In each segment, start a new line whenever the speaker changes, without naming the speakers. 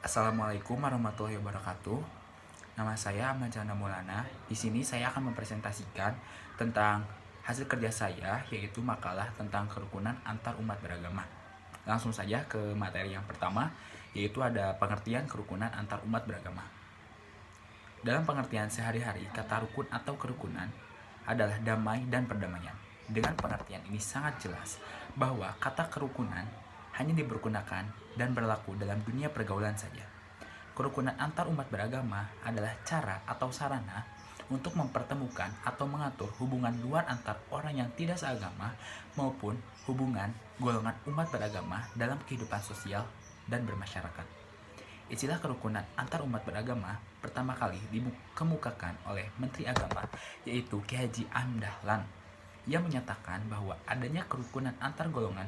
Assalamualaikum warahmatullahi wabarakatuh. Nama saya Ahmad Chandra Maulana. Di sini saya akan mempresentasikan tentang hasil kerja saya, yaitu makalah tentang kerukunan antar umat beragama. Langsung saja ke materi yang pertama, yaitu ada pengertian kerukunan antar umat beragama. Dalam pengertian sehari-hari, kata rukun atau kerukunan adalah damai dan perdamaian. Dengan pengertian ini sangat jelas bahwa kata kerukunan hanya dipergunakan dan berlaku dalam dunia pergaulan saja. Kerukunan antar umat beragama adalah cara atau sarana untuk mempertemukan atau mengatur hubungan luar antar orang yang tidak seagama maupun hubungan golongan umat beragama dalam kehidupan sosial dan bermasyarakat. Istilah kerukunan antar umat beragama pertama kali dikemukakan oleh Menteri Agama, yaitu Ki Haji Ahmad Dahlan. Ia menyatakan bahwa adanya kerukunan antar golongan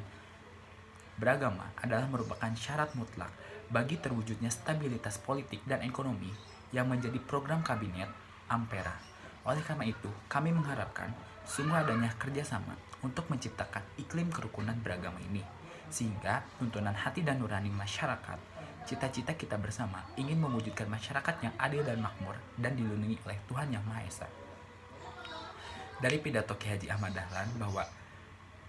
beragama adalah merupakan syarat mutlak bagi terwujudnya stabilitas politik dan ekonomi yang menjadi program kabinet Ampera. Oleh karena itu, kami mengharapkan sungguh adanya kerjasama untuk menciptakan iklim kerukunan beragama ini, sehingga tuntunan hati dan nurani masyarakat, cita-cita kita bersama ingin mewujudkan masyarakat yang adil dan makmur dan dilindungi oleh Tuhan Yang Maha Esa. Dari pidato Ki Haji Ahmad Dahlan bahwa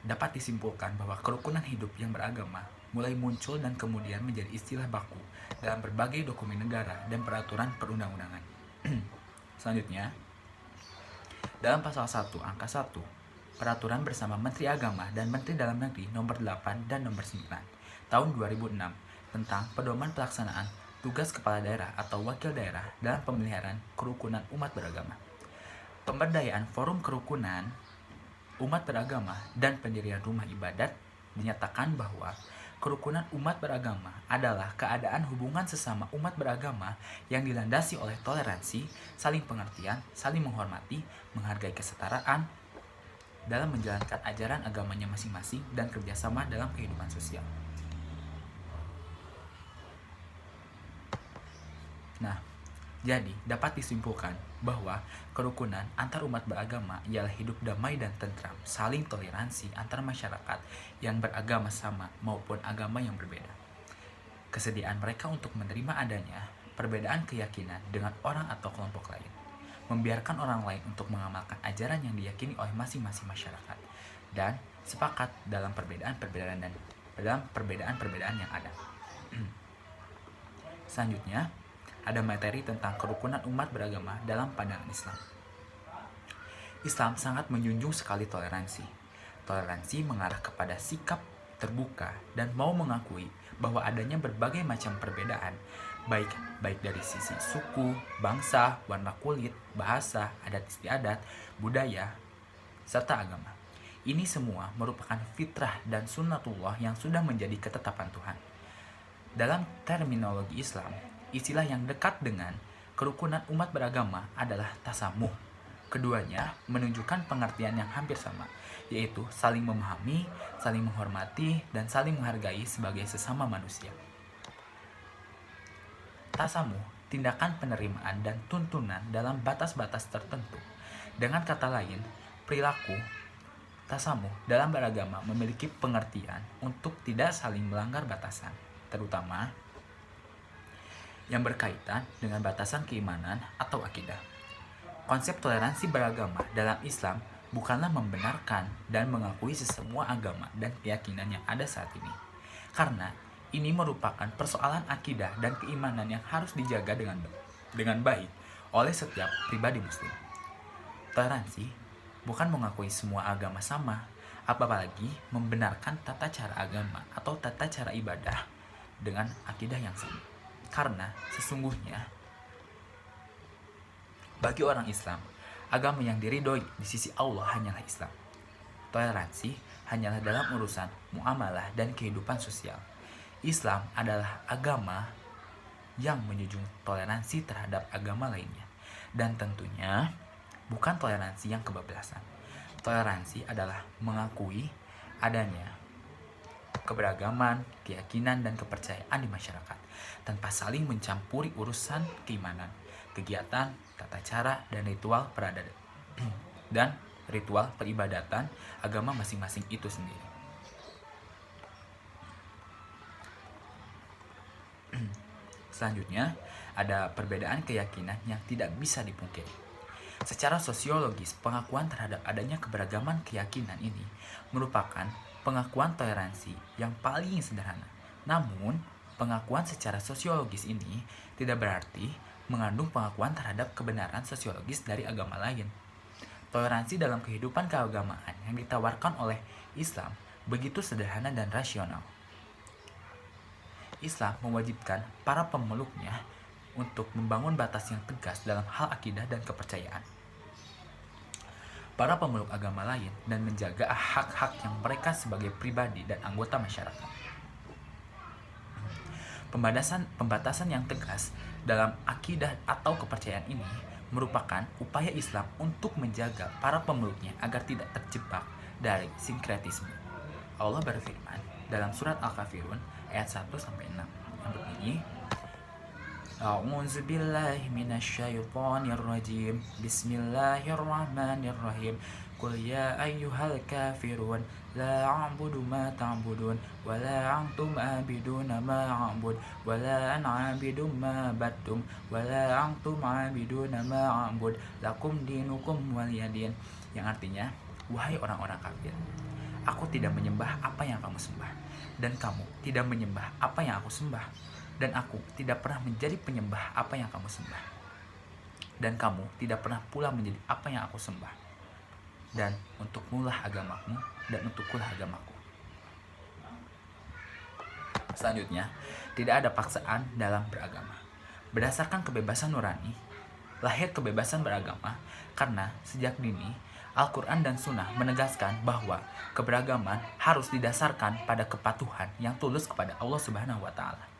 dapat disimpulkan bahwa kerukunan hidup yang beragama mulai muncul dan kemudian menjadi istilah baku dalam berbagai dokumen negara dan peraturan perundang-undangan. Selanjutnya, dalam pasal 1 angka 1, Peraturan bersama Menteri Agama dan Menteri Dalam Negeri nomor 8 dan nomor 9 tahun 2006 tentang pedoman pelaksanaan tugas kepala daerah atau wakil daerah dalam pemeliharaan kerukunan umat beragama. Pemberdayaan forum kerukunan umat beragama dan pendirian rumah ibadat dinyatakan bahwa kerukunan umat beragama adalah keadaan hubungan sesama umat beragama yang dilandasi oleh toleransi, saling pengertian, saling menghormati, menghargai kesetaraan dalam menjalankan ajaran agamanya masing-masing dan kerjasama dalam kehidupan sosial. Nah, jadi dapat disimpulkan bahwa kerukunan antar umat beragama ialah hidup damai dan tentram, saling toleransi antar masyarakat yang beragama sama maupun agama yang berbeda. Kesediaan mereka untuk menerima adanya perbedaan keyakinan dengan orang atau kelompok lain, membiarkan orang lain untuk mengamalkan ajaran yang diyakini oleh masing-masing masyarakat, dan sepakat dalam perbedaan-perbedaan yang ada. Selanjutnya, ada materi tentang kerukunan umat beragama dalam pandangan Islam. Islam sangat menjunjung sekali toleransi. Toleransi mengarah kepada sikap terbuka dan mau mengakui bahwa adanya berbagai macam perbedaan, baik dari sisi suku, bangsa, warna kulit, bahasa, adat istiadat, budaya, serta agama. Ini semua merupakan fitrah dan sunnatullah yang sudah menjadi ketetapan Tuhan. Dalam terminologi Islam, istilah yang dekat dengan kerukunan umat beragama adalah tasamuh. Keduanya menunjukkan pengertian yang hampir sama, yaitu saling memahami, saling menghormati, dan saling menghargai sebagai sesama manusia. Tasamuh, tindakan penerimaan dan tuntunan dalam batas-batas tertentu. Dengan kata lain, perilaku tasamuh dalam beragama memiliki pengertian untuk tidak saling melanggar batasan, terutama yang berkaitan dengan batasan keimanan atau akidah. Konsep toleransi beragama dalam Islam bukanlah membenarkan dan mengakui semua agama dan keyakinan yang ada saat ini, karena ini merupakan persoalan akidah dan keimanan yang harus dijaga dengan baik oleh setiap pribadi muslim. Toleransi bukan mengakui semua agama sama, apalagi membenarkan tata cara agama atau tata cara ibadah dengan akidah yang sama. Karena sesungguhnya bagi orang Islam, agama yang diridhoi di sisi Allah hanyalah Islam. Toleransi hanyalah dalam urusan muamalah dan kehidupan sosial. Islam adalah agama yang menjunjung toleransi terhadap agama lainnya, dan tentunya bukan toleransi yang kebablasan. Toleransi adalah mengakui adanya keberagaman, keyakinan, dan kepercayaan di masyarakat tanpa saling mencampuri urusan keimanan, kegiatan, tata cara, dan ritual peribadatan agama masing-masing itu sendiri. Selanjutnya, ada perbedaan keyakinan yang tidak bisa dipungkiri. Secara sosiologis, pengakuan terhadap adanya keberagaman keyakinan ini merupakan pengakuan toleransi yang paling sederhana. Namun, pengakuan secara sosiologis ini tidak berarti mengandung pengakuan terhadap kebenaran sosiologis dari agama lain. Toleransi dalam kehidupan keagamaan yang ditawarkan oleh Islam begitu sederhana dan rasional. Islam mewajibkan para pemeluknya untuk membangun batas yang tegas dalam hal akidah dan kepercayaan para pemeluk agama lain dan menjaga hak-hak yang mereka sebagai pribadi dan anggota masyarakat. Pembatasan yang tegas dalam akidah atau kepercayaan ini merupakan upaya Islam untuk menjaga para pemeluknya agar tidak terjebak dari sinkretisme. Allah berfirman dalam surat Al-Kafirun ayat 1-6 yang berbunyi, A'udzu billahi minasyaitonir rajim. Bismillahirrahmanirrahim. Qul ya ayyuhal kafirun la a'budu ma ta'budun wa la antum a'biduna ma a'bud wa la ana a'budu ma battum wa la antum a'biduna ma a'bud lakum dinukum waliyadin. Yang artinya, wahai orang-orang kafir, aku tidak menyembah apa yang kamu sembah, dan kamu tidak menyembah apa yang aku sembah, dan aku tidak pernah menjadi penyembah apa yang kamu sembah, dan kamu tidak pernah pula menjadi apa yang aku sembah, dan untukmulah agamamu dan untukkulah agamaku. Selanjutnya, tidak ada paksaan dalam beragama. Berdasarkan kebebasan nurani, lahir kebebasan beragama karena sejak dini Al-Quran dan Sunnah menegaskan bahwa keberagaman harus didasarkan pada kepatuhan yang tulus kepada Allah Subhanahu wa Ta'ala.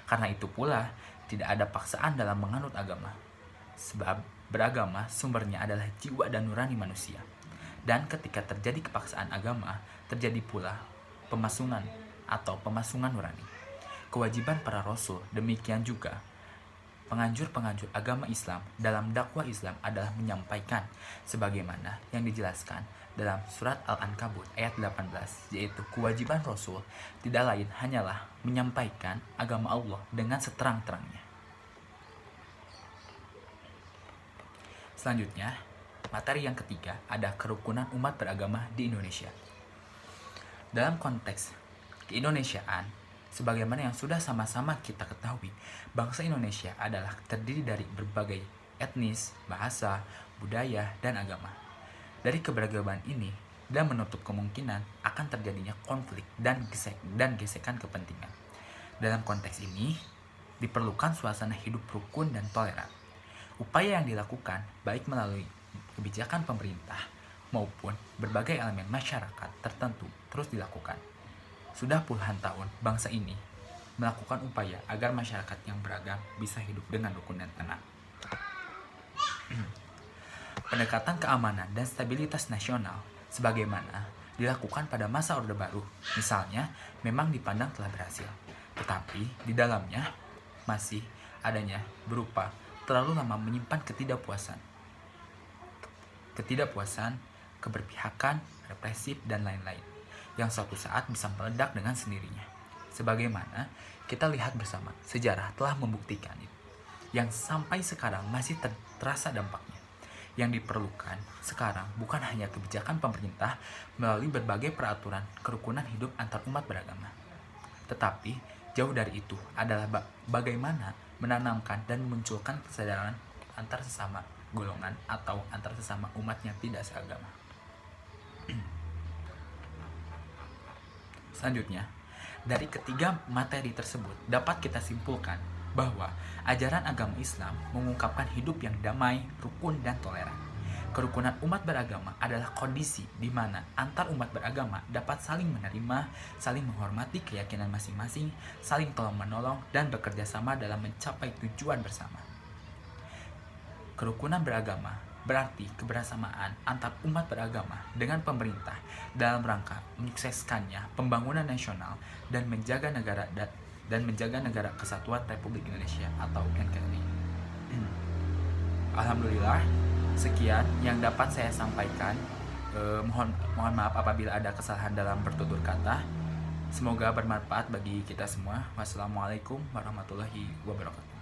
Karena itu pula, tidak ada paksaan dalam menganut agama. Sebab beragama sumbernya adalah jiwa dan nurani manusia. Dan ketika terjadi kepaksaan agama, terjadi pula pemasungan atau pemasungan nurani. Kewajiban para rasul demikian juga penganjur-penganjur agama Islam dalam dakwah Islam adalah menyampaikan sebagaimana yang dijelaskan dalam surat Al-Ankabut ayat 18, yaitu kewajiban Rasul tidak lain hanyalah menyampaikan agama Allah dengan seterang-terangnya. Selanjutnya, materi yang ketiga ada kerukunan umat beragama di Indonesia. Dalam konteks keindonesiaan, sebagaimana yang sudah sama-sama kita ketahui, bangsa Indonesia adalah terdiri dari berbagai etnis, bahasa, budaya, dan agama. Dari keberagaman ini, dan menutup kemungkinan akan terjadinya konflik dan gesekan kepentingan. Dalam konteks ini, diperlukan suasana hidup rukun dan toleran. Upaya yang dilakukan, baik melalui kebijakan pemerintah maupun berbagai elemen masyarakat tertentu, terus dilakukan. Sudah puluhan tahun, bangsa ini melakukan upaya agar masyarakat yang beragam bisa hidup dengan rukun dan tenang. Pendekatan keamanan dan stabilitas nasional sebagaimana dilakukan pada masa Orde Baru, misalnya, memang dipandang telah berhasil. Tetapi di dalamnya masih adanya berupa terlalu lama menyimpan ketidakpuasan, keberpihakan, represif, dan lain-lain, yang suatu saat bisa meledak dengan sendirinya. Sebagaimana kita lihat bersama, sejarah telah membuktikan itu, yang sampai sekarang masih terasa dampaknya. Yang diperlukan sekarang bukan hanya kebijakan pemerintah melalui berbagai peraturan kerukunan hidup antar umat beragama, tetapi jauh dari itu adalah bagaimana menanamkan dan memunculkan kesadaran antar sesama golongan atau antar sesama umat yang tidak seagama. Selanjutnya, dari ketiga materi tersebut dapat kita simpulkan bahwa ajaran agama Islam mengungkapkan hidup yang damai, rukun, dan toleran. Kerukunan umat beragama adalah kondisi di mana antar umat beragama dapat saling menerima, saling menghormati keyakinan masing-masing, saling tolong-menolong, dan bekerja sama dalam mencapai tujuan bersama. Kerukunan beragama berarti kebersamaan antar umat beragama dengan pemerintah dalam rangka menyukseskannya pembangunan nasional dan menjaga negara kesatuan Republik Indonesia atau NKRI. Alhamdulillah, sekian yang dapat saya sampaikan. Mohon maaf apabila ada kesalahan dalam bertutur kata. Semoga bermanfaat bagi kita semua. Wassalamualaikum warahmatullahi wabarakatuh.